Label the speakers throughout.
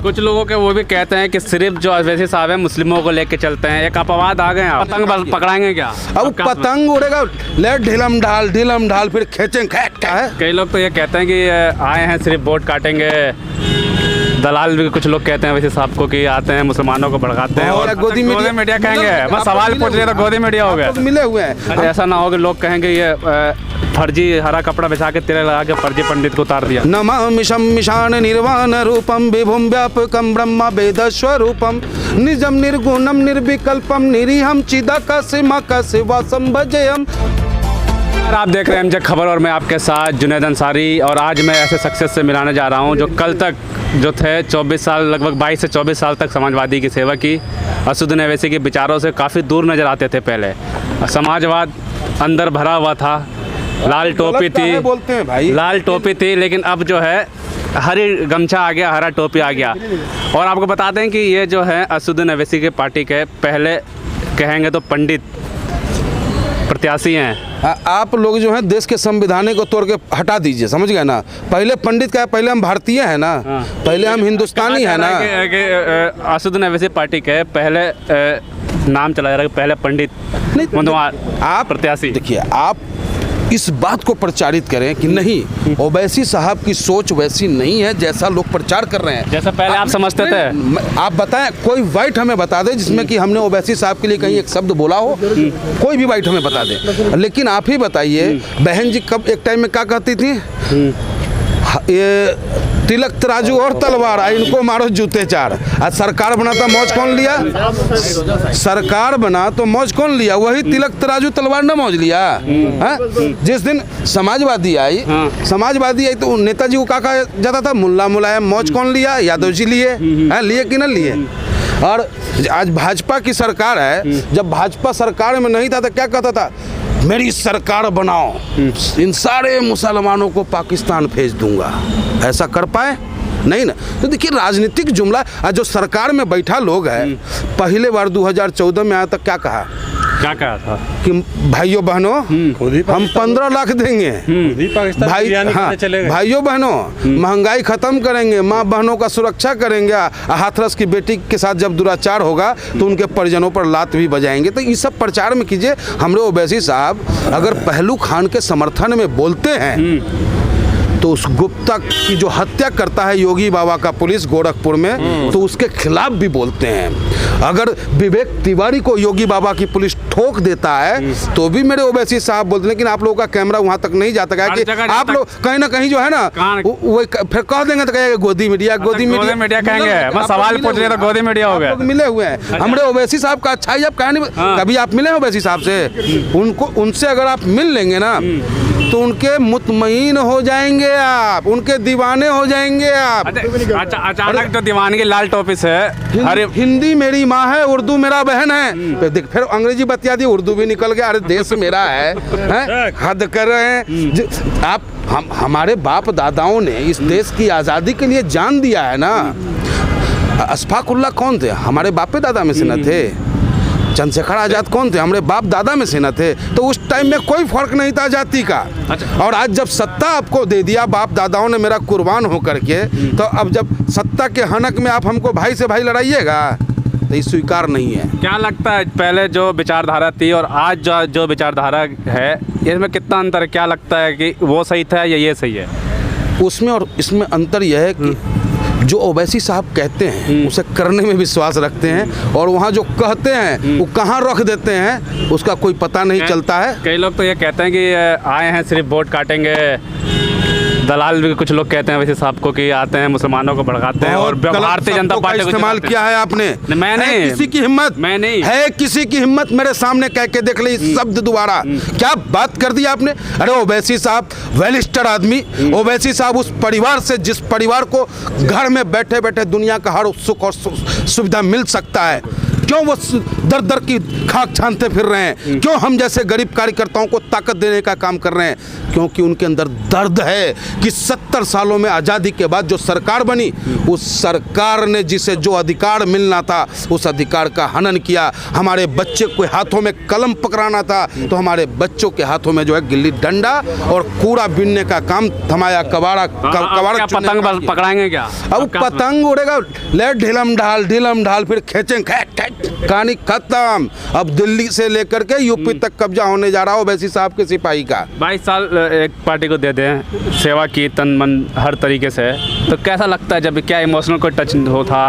Speaker 1: कुछ लोगों के वो भी कहते हैं कि सिर्फ जो ओवैसी साहब है मुस्लिमों को लेके चलते हैं, एक अपवाद आ गए हैं। पतंग पकड़ाएंगे क्या?
Speaker 2: अब पतंग उड़ेगा, ले ढिलम ढाल फिर खींचेंगे क्या है।
Speaker 1: कई लोग तो ये कहते हैं कि आए हैं सिर्फ वोट काटेंगे। दलाल भी कुछ लोग कहते हैं वैसे साहब को कि आते हैं मुसलमानों को भड़काते हैं और गोदी मीडिया कहेंगे। मैं सवाल पूछ रहे तो गोदी मीडिया हो गया,
Speaker 2: मिले हुए हैं।
Speaker 1: ऐसा ना हो कि लोग कहेंगे ये फर्जी हरा कपड़ा बिछा के तिलक लगा के फर्जी पंडित को उतार दिया।
Speaker 2: नमामि शम्मिशान निर्वाण रूपम विभुम व्यापकम ब्रह्म वेद स्वरूपम निजम निर्गुणम निर्विकल्पम निरीहम चिदकसिमकसिवासम भजेयम।
Speaker 1: आप देख रहे हैं एमजे खबर और मैं आपके साथ जुनैद अंसारी। और आज मैं ऐसे शख्सियत से मिलाने जा रहा हूं जो कल तक जो थे 24 साल, लगभग 22 से 24 साल तक समाजवादी की सेवा की। असदुद्दीन ओवैसी के विचारों से काफ़ी दूर नज़र आते थे। पहले समाजवाद अंदर भरा हुआ था, लाल टोपी थी,
Speaker 2: बोलते हैं भाई,
Speaker 1: लाल टोपी थी, लेकिन अब जो है हरी गमछा आ गया, हरा टोपी आ गया। और आपको बता दें कि ये जो है असदुद्दीन ओवैसी के पार्टी के पहले कहेंगे तो पंडित प्रत्याशी हैं।
Speaker 2: आप लोग जो है देश के संविधान को तोड़ के हटा दीजिए, समझ गए ना। पहले पंडित का है, पहले हम भारतीय हैं ना, पहले हम हिंदुस्तानी है ना।
Speaker 1: असदुद्दीन ओवैसी पार्टी के पहले नाम चला जा रहा है, पहले पंडित नहीं,
Speaker 2: आप
Speaker 1: प्रत्याशी।
Speaker 2: देखिए, आप इस बात को प्रचारित करें कि नहीं, ओवैसी साहब की सोच वैसी नहीं है जैसा लोग प्रचार कर रहे हैं,
Speaker 1: जैसा पहले आप समझते थे।
Speaker 2: आप बताएं, कोई वाइट हमें बता दे जिसमें कि हमने ओवैसी साहब के लिए कहीं एक शब्द बोला हो, कोई भी वाइट हमें बता दे। लेकिन आप ही बताइए, बहन जी कब एक टाइम में क्या कहती थी, ये तिलक तराजू और तलवार, इनको मारो जूते चार। आज सरकार बना तो मौज कौन लिया? सरकार बना तो मौज कौन लिया? वही तिलक तराजू तलवार न मौज लिया। जिस दिन समाजवादी आई तो नेताजी को कहा जाता था मुल्ला मुलायम, मौज कौन लिया? यादव जी लिए, लिए कि न लिए। और आज भाजपा की सरकार है, जब भाजपा सरकार में नहीं था तो क्या कहता था, मेरी सरकार बनाओ, इन सारे मुसलमानों को पाकिस्तान भेज दूंगा। ऐसा कर पाए? नहीं ना। तो देखिए, राजनीतिक जुमला। जो सरकार में बैठा लोग है, पहले बार 2014 में आया तक क्या कहा
Speaker 1: था
Speaker 2: कि भाइयों बहनों हम 15 लाख देंगे, भाइयों बहनों महंगाई खत्म करेंगे, माँ बहनों का सुरक्षा करेंगे, हाथरस की बेटी के साथ जब दुराचार होगा तो उनके परिजनों पर लात भी बजाएंगे। तो ये सब प्रचार में कीजिए। हमरे ओवैसी साहब अगर पहलू खान के समर्थन में बोलते हैं तो उस गुप्ता की जो हत्या करता है योगी बाबा का पुलिस गोरखपुर में, तो उसके खिलाफ भी बोलते हैं। अगर विवेक तिवारी को योगी बाबा की पुलिस ठोक देता है तो भी मेरे ओवैसी साहब बोलते हैं। लेकिन आप लोगों का कैमरा वहां तक नहीं जाता है कि आप लोग कहीं ना कहीं जो है ना वो फिर कह देंगे तो कहेंगे गोदी मीडिया
Speaker 1: कहेंगे। मैं सवाल पूछ रहे तो गोदी मीडिया हो गया।
Speaker 2: मिले हुए हैं हमारे ओवैसी साहब का। अच्छा, आप कहा नहीं कभी आप मिले ओवैसी साहब से? उनसे अगर आप मिल लेंगे ना तो उनके मुतमईन हो जाएंगे आप, उनके दीवाने हो जाएंगे आप।
Speaker 1: अच्छा, अचानक जो दीवानगी लाल टोपी से
Speaker 2: अरे हिंदी मेरी माँ है, उर्दू मेरा बहन है, फिर अंग्रेजी बतिया दी, उर्दू भी निकल गया। अरे देश मेरा है? हद कर रहे हैं आप। हमारे बाप दादाओं ने इस देश की आज़ादी के लिए जान दिया है ना। अशफाकुल्लाह कौन थे? हमारे बापे दादा में से न थे। चंद्रशेखर आजाद कौन थे? हमारे बाप दादा में से न थे। तो उस टाइम में कोई फर्क नहीं था जाति का। अच्छा। और आज जब सत्ता आपको दे दिया, बाप दादाओं ने मेरा कुर्बान हो करके, तो अब जब सत्ता के हनक में आप हमको भाई से भाई लड़ाइएगा तो ये स्वीकार नहीं है।
Speaker 1: क्या लगता है पहले जो विचारधारा थी और आज जो विचारधारा है, इसमें कितना अंतर है? क्या लगता है कि वो सही था या ये सही है?
Speaker 2: उसमें और इसमें अंतर यह है कि जो ओवैसी साहब कहते हैं उसे करने में विश्वास रखते हैं, और वहाँ जो कहते हैं वो कहाँ रख देते हैं उसका कोई पता नहीं चलता है।
Speaker 1: कई लोग तो ये कहते हैं कि आए हैं सिर्फ वोट काटेंगे। दलाल भी कुछ लोग कहते हैं वैसे साहब को कि आते हैं मुसलमानों को भड़काते हैं और भारतीय जनता पार्टी को
Speaker 2: इस्तेमाल किया है आपने।
Speaker 1: मैं नहीं,
Speaker 2: किसी की हिम्मत
Speaker 1: मैं नहीं
Speaker 2: है, किसी की हिम्मत मेरे सामने कह के देख ली शब्द दोबारा। क्या बात कर दी आपने? अरे ओवैसी साहब वेलिस्टर आदमी, ओवैसी साहब उस परिवार से जिस परिवार को घर में बैठे बैठे दुनिया का हर सुख और सुविधा मिल सकता है, क्यों वो दर दर की खाक छानते फिर रहे हैं, क्यों हम जैसे गरीब कार्यकर्ताओं को ताकत देने का काम कर रहे हैं? क्योंकि उनके अंदर दर्द है कि 70 सालों में आज़ादी के बाद जो सरकार बनी, उस सरकार ने जिसे जो अधिकार मिलना था उस अधिकार का हनन किया। हमारे बच्चे के हाथों में कलम पकड़ाना था तो हमारे बच्चों के हाथों में जो है गिल्ली डंडा और कूड़ा बीनने का काम थमाया। कबाड़ा
Speaker 1: क्या पतंग पकड़ाएंगे क्या?
Speaker 2: अब पतंग उड़ेगा, ले ढिलम ढाल फिर खींचें, कहानी खत्म। अब दिल्ली से लेकर के यूपी तक कब्जा होने जा रहा हो ओवैसी साहब के सिपाही का।
Speaker 1: 22 साल एक पार्टी को दे दें, सेवा की तन मन हर तरीके से, तो कैसा लगता है? जब क्या इमोशनल कोई टच हो था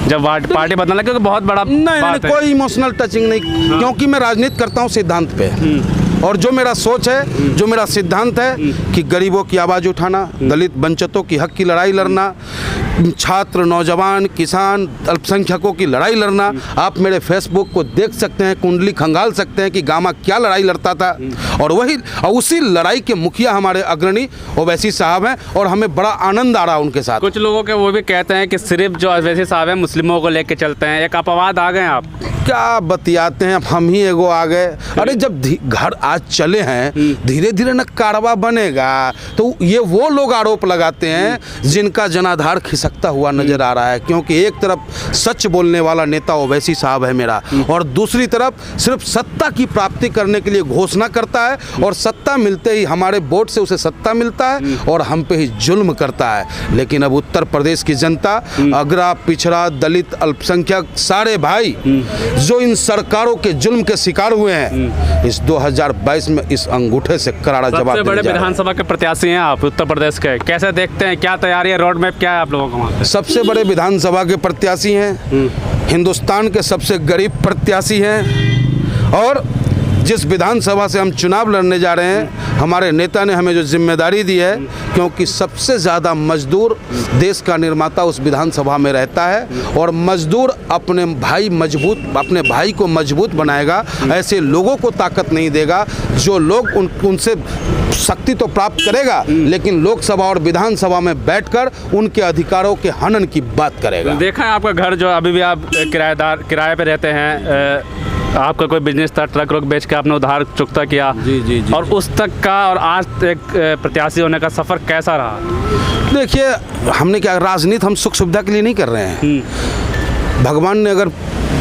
Speaker 1: जब पार्टी बदलना? क्योंकि बहुत बड़ा
Speaker 2: नहीं, कोई इमोशनल टचिंग नहीं, क्योंकि मैं राजनीति करता हूँ सिद्धांत पे। और जो मेरा सोच है, जो मेरा सिद्धांत है कि गरीबों की आवाज़ उठाना, दलित वंचितों की हक की लड़ाई लड़ना, छात्र, नौजवान, किसान, अल्पसंख्यकों की लड़ाई लड़ना। आप मेरे फेसबुक को देख सकते हैं, कुंडली खंगाल सकते हैं कि गामा क्या लड़ाई लड़ता था। और उसी लड़ाई के मुखिया हमारे अग्रणी ओवैसी साहब हैं और हमें बड़ा आनंद आ रहा है उनके साथ।
Speaker 1: कुछ लोगों के वो भी कहते हैं कि सिर्फ जो ओवैसी साहब हैं मुस्लिमों को लेके चलते हैं, एक अपवाद आ गए आप।
Speaker 2: क्या बतियाते हैं, अब हम ही एगो आ गए। अरे जब घर आज चले हैं, धीरे धीरे न कारवा बनेगा। तो ये वो लोग आरोप लगाते हैं जिनका जनाधार खिसकता हुआ नजर आ रहा है, क्योंकि एक तरफ सच बोलने वाला नेता ओवैसी साहब है मेरा, और दूसरी तरफ सिर्फ सत्ता की प्राप्ति करने के लिए घोषणा करता है और सत्ता मिलते ही हमारे वोट से उसे सत्ता मिलता है और हम पे ही जुल्म करता है। लेकिन अब उत्तर प्रदेश की जनता, अगरा, पिछड़ा, दलित, अल्पसंख्यक सारे भाई जो इन सरकारों के जुल्म के शिकार हुए हैं, इस 2022 में इस अंगूठे से करारा जवाब देने जा रहे हैं।
Speaker 1: सबसे बड़े विधानसभा के प्रत्याशी हैं आप उत्तर प्रदेश के, कैसे देखते हैं? क्या तैयारी है, रोड मैप क्या है आप लोगों को वहाँ पे?
Speaker 2: सबसे बड़े विधानसभा के प्रत्याशी हैं, हिंदुस्तान के सबसे गरीब प्रत्याशी हैं। और जिस विधानसभा से हम चुनाव लड़ने जा रहे हैं, हमारे नेता ने हमें जो जिम्मेदारी दी है, क्योंकि सबसे ज़्यादा मजदूर देश का निर्माता उस विधानसभा में रहता है और मजदूर अपने भाई को मजबूत बनाएगा। ऐसे लोगों को ताकत नहीं देगा जो लोग उनसे शक्ति तो प्राप्त करेगा, लेकिन लोकसभा और विधानसभा में बैठकर उनके अधिकारों के हनन की बात करेगा।
Speaker 1: देखा है आपका घर जो अभी भी आप किराए पे रहते हैं, आपका कोई बिजनेस था, ट्रक रोक बेच के आपने उधार चुकता किया।
Speaker 2: जी।
Speaker 1: और उस तक का और आज एक प्रत्याशी होने का सफ़र कैसा रहा?
Speaker 2: देखिए, हमने क्या, राजनीति हम सुख सुविधा के लिए नहीं कर रहे हैं। भगवान ने अगर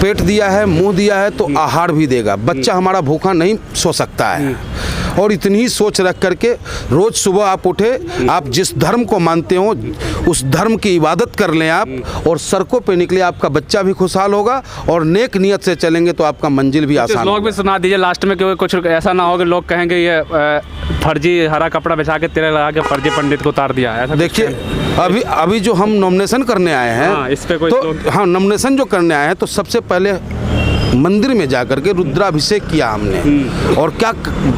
Speaker 2: पेट दिया है, मुंह दिया है, तो आहार भी देगा। बच्चा हमारा भूखा नहीं सो सकता है। और इतनी ही सोच रख करके रोज़ सुबह आप उठे, आप जिस धर्म को मानते हो उस धर्म की इबादत कर लें आप, और सड़कों पे निकले, आपका बच्चा भी खुशहाल होगा और नेक नियत से चलेंगे तो आपका मंजिल भी आसान होगा।
Speaker 1: लोग भी सुना दीजिए लास्ट में, क्योंकि कुछ ऐसा ना हो कि लोग कहेंगे ये फर्जी हरा कपड़ा बिछा के तिलक लगा के फर्जी पंडित को उतार दिया। ऐसा देखिए,
Speaker 2: अभी जो हम नॉमिनेशन करने आए हैं,
Speaker 1: इस पे कोई
Speaker 2: तो हाँ, नॉमिनेशन जो करने आए हैं, तो सबसे पहले मंदिर में जाकर के रुद्राभिषेक किया हमने। और क्या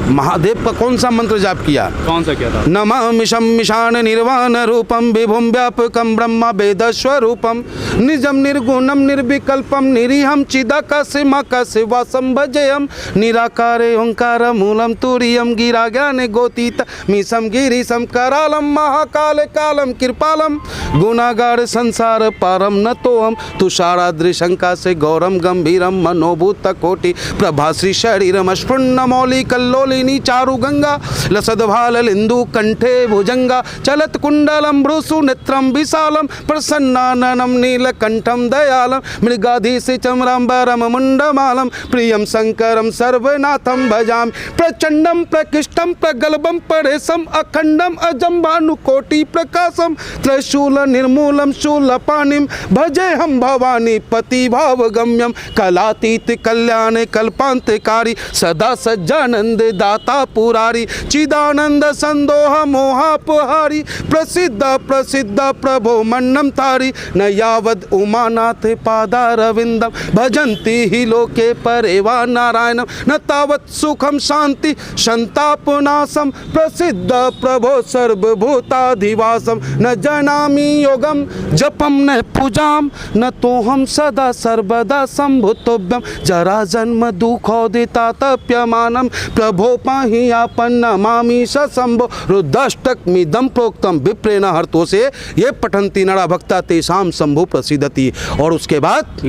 Speaker 2: महादेव का कौन सा मंत्र जाप किया?
Speaker 1: कौन सा किया था?
Speaker 2: नमामि शम्मिशान निर्वाण रूपम विभुम व्यापकम ब्रह्म वेद स्वरूपम निजम निर्गुणम निर्विकल्पम निरीहम चिदाकाशिमाकाशिवासम भजेयम निराकारे ओंकार मूलम तुरीयम गिरा ज्ञान गोतीत मीसम गिरीशम करालम महाकाल कालम कृपालम गुणागार संसार पारम नतोहम तुषाराद्रिशंका से गौरम गंभीरम मनोभूत कोटि प्रभाश्री शरीरम स्फुन्न मौली कल्लोलिनी चारु गंगा लसद्भाल लिंदु कंठे भुजंगा चलत कुंडलम भ्रूसु नेत्रम विशालम प्रसन्नाननम नीलकंठम दयालम मृगाधीश चमरांबरम मुंडमालम प्रियम शंकरम सर्वनाथम भजामि प्रचंडम प्रकृष्टम प्रगल्भम परेशम अखंडम अजम भानुकोटि प्रकाशम त्रिशूल निर्मूलम शूलपाणिम भजे हम भवानी पति भावगम्यम कलातीत कल्याण कल्पांतकारी सदा सज्जानंद दाता पुरारी चिदानंद संदोह मोहापहारी प्रसिद्ध प्रसिद्ध प्रभो मन्नम तारी न यावद उमानाथ पादारविंदम भजन्ति ही लोके परेवा नारायणम न तावत सुखम शांति संतापनाशम प्रसिद्ध प्रभो सर्वभूताधिवासम न जानामि योगम जपम न पूजाम न तोहम सदा सर्वदा संभुतोभ्यम जरा जन्म दुखोदिता तप्यमानम प्रभो पाहि आपन नमामि सशंभो रुद्राष्टकमिदं प्रोक्तम विप्रेण हर्तो से ये पठन्ति नरा भक्ता तेषाम शंभु प्रसिद्धति। और उसके बाद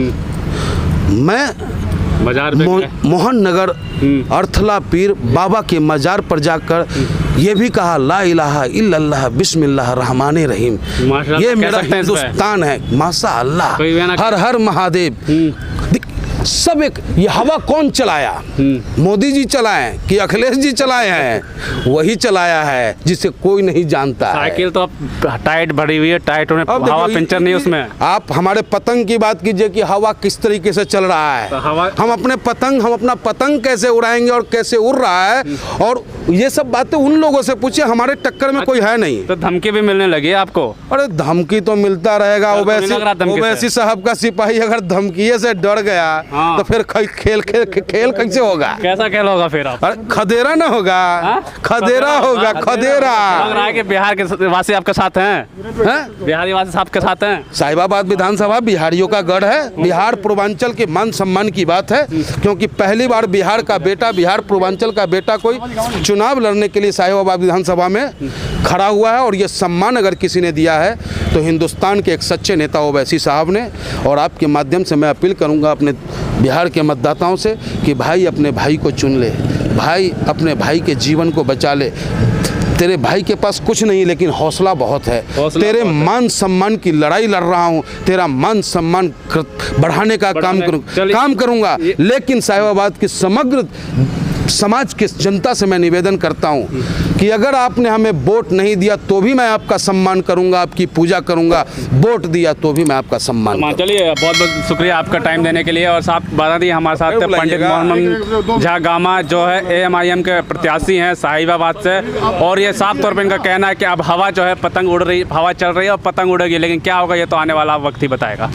Speaker 2: मैं
Speaker 1: मजार पे
Speaker 2: मोहन नगर अर्थला पीर बाबा के मजार पर जाकर ये भी कहा ला इलाहा इल्लल्लाह बिस्मिल्लाह रहमान रहीम।
Speaker 1: माशाल्लाह,
Speaker 2: ये
Speaker 1: कह
Speaker 2: मेरा
Speaker 1: सकते हैं इस पे?
Speaker 2: हिंदुस्तान है, माशा अल्लाह,
Speaker 1: कोई गाना-
Speaker 2: हर हर महादेव। सब एक ये हवा कौन चलाया? मोदी जी चलाए कि अखिलेश जी चलाए हैं? वही चलाया है जिसे कोई नहीं जानता है।
Speaker 1: साइकिल तो अब टाइट भरी हुई है, टाइट होने
Speaker 2: अब
Speaker 1: हवा
Speaker 2: देखो,
Speaker 1: पंचर नहीं है उसमें।
Speaker 2: आप हमारे पतंग की बात कीजिए कि हवा किस तरीके से चल रहा है।
Speaker 1: तो हवा-
Speaker 2: हम अपना पतंग कैसे उड़ाएंगे और कैसे उड़ रहा है, और ये सब बातें उन लोगों से पूछिए, हमारे टक्कर में कोई है नहीं।
Speaker 1: तो धमकी भी मिलने लगी है आपको?
Speaker 2: अरे धमकी तो मिलता रहेगा।
Speaker 1: डर तो नहीं लग रहा धमकी से?
Speaker 2: ओवैसी साहब का सिपाही अगर धमकी से डर गया
Speaker 1: हाँ।
Speaker 2: तो फिर खेल कैसे होगा?
Speaker 1: कैसा खेल होगा फिर आप?
Speaker 2: अरे खदेरा ना होगा,
Speaker 1: हाँ?
Speaker 2: खदेरा होगा, खदेरा।
Speaker 1: लग रहा है कि बिहार के वासी आपके साथ हैं,
Speaker 2: हैं?
Speaker 1: बिहारी वासी आपके साथ हैं।
Speaker 2: साहिबाबाद विधानसभा बिहारियों का गढ़ है। बिहार पूर्वांचल के मान सम्मान की बात है, क्योंकि पहली बार बिहार का बेटा, बिहार पूर्वांचल का बेटा कोई चुनाव लड़ने के लिए साहिबाबाद विधानसभा में खड़ा हुआ है। और ये सम्मान अगर किसी ने दिया है तो हिंदुस्तान के एक सच्चे नेता ओवैसी साहब ने। और आपके माध्यम से मैं अपील करूंगा अपने बिहार के मतदाताओं से कि भाई अपने भाई को चुन ले, भाई अपने भाई के जीवन को बचा ले। तेरे भाई के पास कुछ नहीं लेकिन हौसला बहुत है। तेरे मान सम्मान की लड़ाई लड़ रहा हूँ, तेरा मान सम्मान बढ़ाने का काम करूँगा। लेकिन साहिबाबाद की समग्र समाज के जनता से मैं निवेदन करता हूँ कि अगर आपने हमें वोट नहीं दिया तो भी मैं आपका सम्मान करूँगा, आपकी पूजा करूँगा। वोट दिया तो भी मैं आपका सम्मान करूँगा।
Speaker 1: चलिए, बहुत बहुत शुक्रिया आपका टाइम देने के लिए। और साथ बता दी हमारे साथ पंडित मोहम्मद झा गामा जो है AMIM के प्रत्याशी हैं साहिबाबाद से। और ये साफ तौर पर इनका कहना है कि अब हवा जो है पतंग उड़ रही, हवा चल रही है और पतंग उड़ेगी, लेकिन क्या होगा ये तो आने वाला वक्त ही बताएगा।